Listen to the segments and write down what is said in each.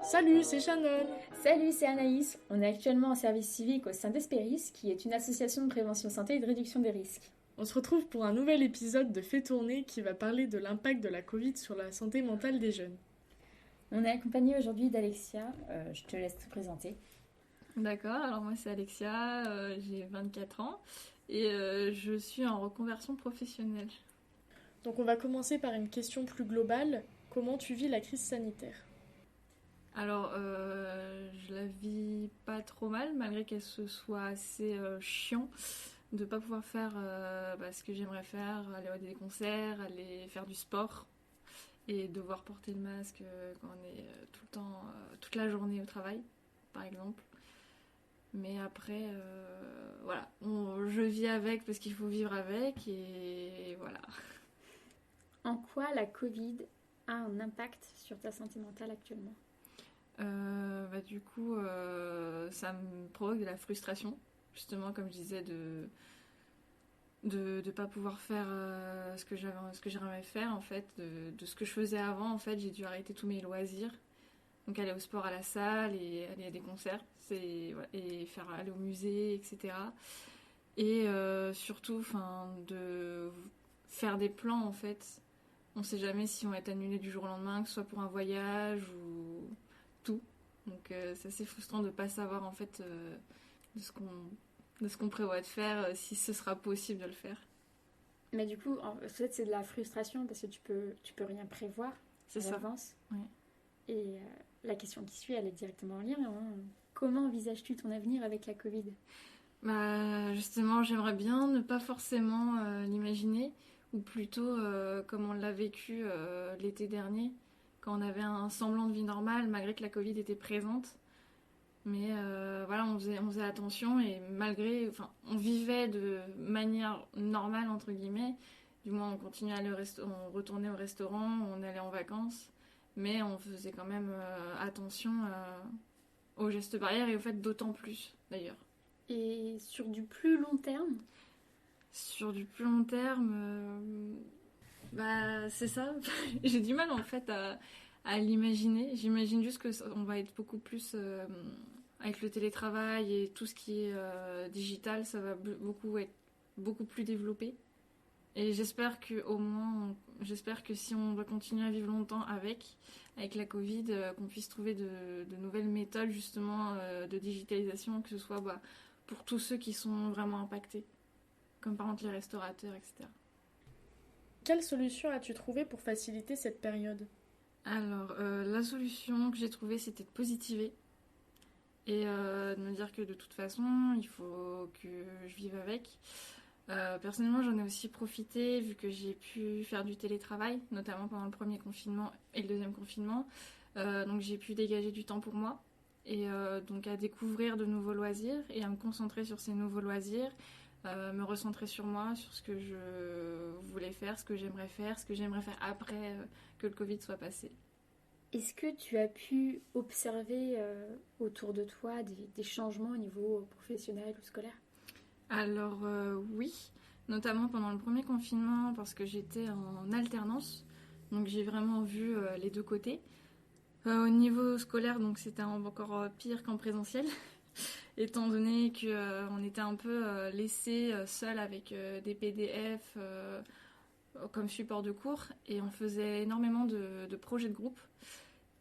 Salut, c'est Shannon. Salut, c'est Anaïs. On est actuellement en service civique au sein d'Espéris, qui est une association de prévention santé et de réduction des risques. On se retrouve pour un nouvel épisode de Fait tourner qui va parler de l'impact de la Covid sur la santé mentale des jeunes. On est accompagné aujourd'hui d'Alexia. Je te laisse te présenter. D'accord, alors moi c'est Alexia, j'ai 24 ans et je suis en reconversion professionnelle. Donc on va commencer par une question plus globale. Comment tu vis la crise sanitaire ? Alors je la vis pas trop mal malgré qu'elle se soit assez chiant de pas pouvoir faire ce que j'aimerais faire, aller à des concerts, aller faire du sport et devoir porter le masque quand on est tout le temps, toute la journée au travail par exemple. Mais après, voilà, je vis avec parce qu'il faut vivre avec et voilà. En quoi la Covid a un impact sur ta santé mentale actuellement ? Du coup, ça me provoque de la frustration, justement, comme je disais, de pas pouvoir faire ce que j'aimerais faire, en fait, de ce que je faisais avant. En fait, j'ai dû arrêter tous mes loisirs. Donc aller au sport à la salle et aller à des concerts et aller au musée, etc. Et surtout, de faire des plans en fait. On sait jamais si on va être annulé du jour au lendemain, que ce soit pour un voyage ou tout. Donc c'est assez frustrant de ne pas savoir en fait de ce qu'on prévoit de faire, si ce sera possible de le faire. Mais du coup, en fait, c'est de la frustration parce que tu peux rien prévoir C'est à ça. l'avance. Ouais. Et la question qui suit, elle est directement en lien. Comment envisages-tu ton avenir avec la Covid ? Justement, j'aimerais bien ne pas forcément l'imaginer, ou plutôt comme on l'a vécu l'été dernier, quand on avait un semblant de vie normale, malgré que la Covid était présente. Mais voilà, on faisait attention et malgré, on vivait de manière normale entre guillemets. Du moins, on continuait à on retournait au restaurant, on allait en vacances, mais on faisait quand même attention aux gestes barrières et au fait d'autant plus d'ailleurs. Et sur du plus long terme ? Sur du plus long terme, c'est ça. J'ai du mal en fait à l'imaginer. J'imagine juste que on va être beaucoup plus avec le télétravail et tout ce qui est digital, ça va être beaucoup plus développé. Et j'espère que au moins, j'espère que si on va continuer à vivre longtemps avec la Covid, qu'on puisse trouver de nouvelles méthodes justement de digitalisation, que ce soit pour tous ceux qui sont vraiment impactés, comme par exemple les restaurateurs, etc. Quelle solution as-tu trouvé pour faciliter cette période ? Alors, la solution que j'ai trouvée, c'était de positiver et de me dire que de toute façon, il faut que je vive avec. Personnellement, j'en ai aussi profité vu que j'ai pu faire du télétravail, notamment pendant le premier confinement et le deuxième confinement. Donc j'ai pu dégager du temps pour moi et donc à découvrir de nouveaux loisirs et à me concentrer sur ces nouveaux loisirs, me recentrer sur moi, sur ce que je voulais faire, ce que j'aimerais faire, ce que j'aimerais faire après que le Covid soit passé. Est-ce que tu as pu observer autour de toi des changements au niveau professionnel ou scolaire ? Alors oui, notamment pendant le premier confinement parce que j'étais en alternance, donc j'ai vraiment vu les deux côtés. Au niveau scolaire, donc c'était encore pire qu'en présentiel, étant donné qu'on était un peu laissé seul avec des PDF comme support de cours et on faisait énormément de projets de groupe.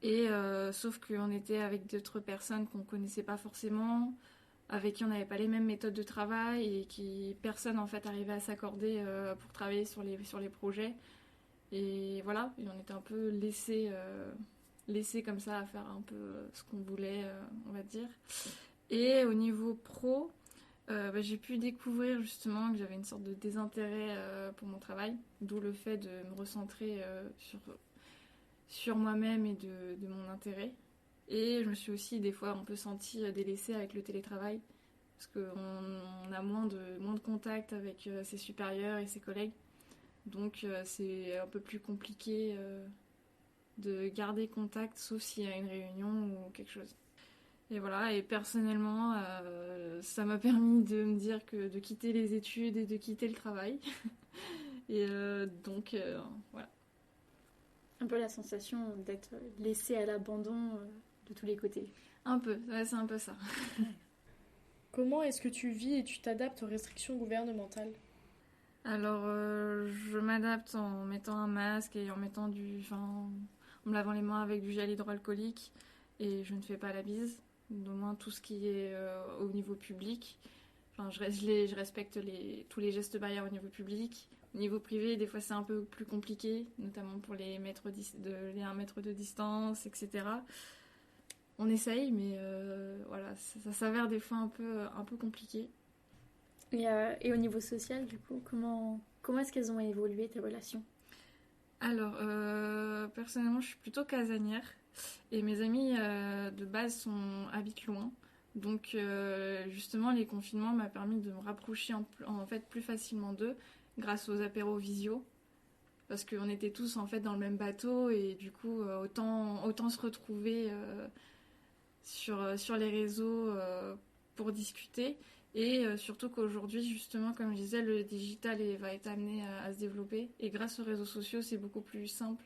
Et sauf qu'on était avec d'autres personnes qu'on connaissait pas forcément, avec qui on n'avait pas les mêmes méthodes de travail et qui personne en fait arrivait à s'accorder pour travailler sur les projets. Et voilà, et on était un peu laissé comme ça à faire un peu ce qu'on voulait, on va dire. Et au niveau pro, j'ai pu découvrir justement que j'avais une sorte de désintérêt pour mon travail, d'où le fait de me recentrer sur moi-même et de mon intérêt. Et je me suis aussi des fois un peu sentie délaissée avec le télétravail, parce qu'on a moins de contact avec ses supérieurs et ses collègues. Donc c'est un peu plus compliqué de garder contact, sauf s'il y a une réunion ou quelque chose. Et voilà, et personnellement, ça m'a permis de me dire que de quitter les études et de quitter le travail. Et voilà. Un peu la sensation d'être laissé à l'abandon de tous les côtés. Un peu, ouais, c'est un peu ça. Comment est-ce que tu vis et tu t'adaptes aux restrictions gouvernementales? Alors, je m'adapte en mettant un masque et en en me lavant les mains avec du gel hydroalcoolique et je ne fais pas la bise. Au moins tout ce qui est au niveau public. Enfin, je respecte tous les gestes barrières au niveau public. Au niveau privé, des fois c'est un peu plus compliqué, notamment pour les 1 mètre de distance, etc. On essaye, mais voilà, ça s'avère des fois un peu compliqué. Et au niveau social, du coup, comment est-ce qu'elles ont évolué, tes relations? Alors, personnellement, je suis plutôt casanière et mes amis de base habitent loin. Donc, justement, les confinements m'ont permis de me rapprocher en fait plus facilement d'eux grâce aux apéros visio. Parce qu'on était tous en fait dans le même bateau et du coup, autant se retrouver sur les réseaux pour discuter. Et surtout qu'aujourd'hui, justement, comme je disais, le digital va être amené à se développer. Et grâce aux réseaux sociaux, c'est beaucoup plus simple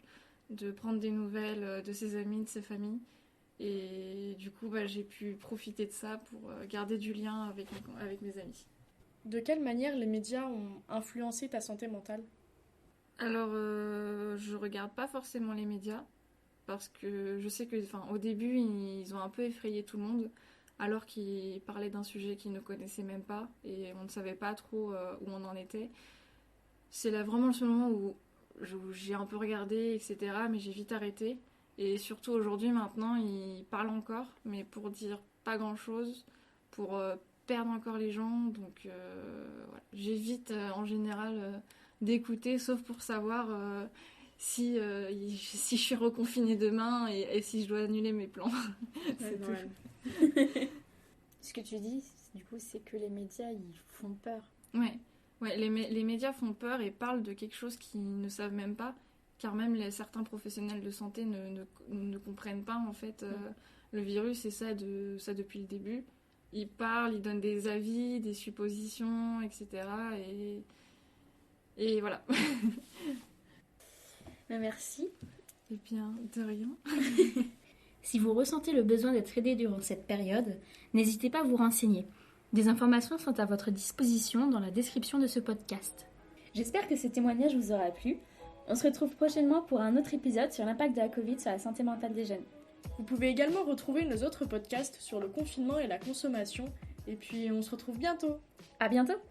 de prendre des nouvelles de ses amis, de ses familles. Et du coup, j'ai pu profiter de ça pour garder du lien avec mes amis. De quelle manière les médias ont influencé ta santé mentale? Alors, je regarde pas forcément les médias parce que je sais que, au début, ils ont un peu effrayé tout le monde alors qu'ils parlaient d'un sujet qu'ils ne connaissaient même pas et on ne savait pas trop où on en était. C'est là vraiment le seul moment où j'ai un peu regardé, etc., mais j'ai vite arrêté. Et surtout aujourd'hui, maintenant, ils parlent encore, mais pour dire pas grand-chose, pour perdre encore les gens. Donc, voilà. J'évite en général d'écouter, sauf pour savoir si je suis reconfinée demain et si je dois annuler mes plans. C'est tout. Ce que tu dis, du coup, c'est que les médias, ils font peur. Ouais, les médias font peur et parlent de quelque chose qu'ils ne savent même pas, car même certains professionnels de santé ne comprennent pas en fait le virus et ça depuis le début. Ils parlent, ils donnent des avis, des suppositions, etc. Et voilà. Merci. Et bien, de rien. Si vous ressentez le besoin d'être aidé durant cette période, n'hésitez pas à vous renseigner. Des informations sont à votre disposition dans la description de ce podcast. J'espère que ce témoignage vous aura plu. On se retrouve prochainement pour un autre épisode sur l'impact de la Covid sur la santé mentale des jeunes. Vous pouvez également retrouver nos autres podcasts sur le confinement et la consommation. Et puis on se retrouve bientôt. À bientôt!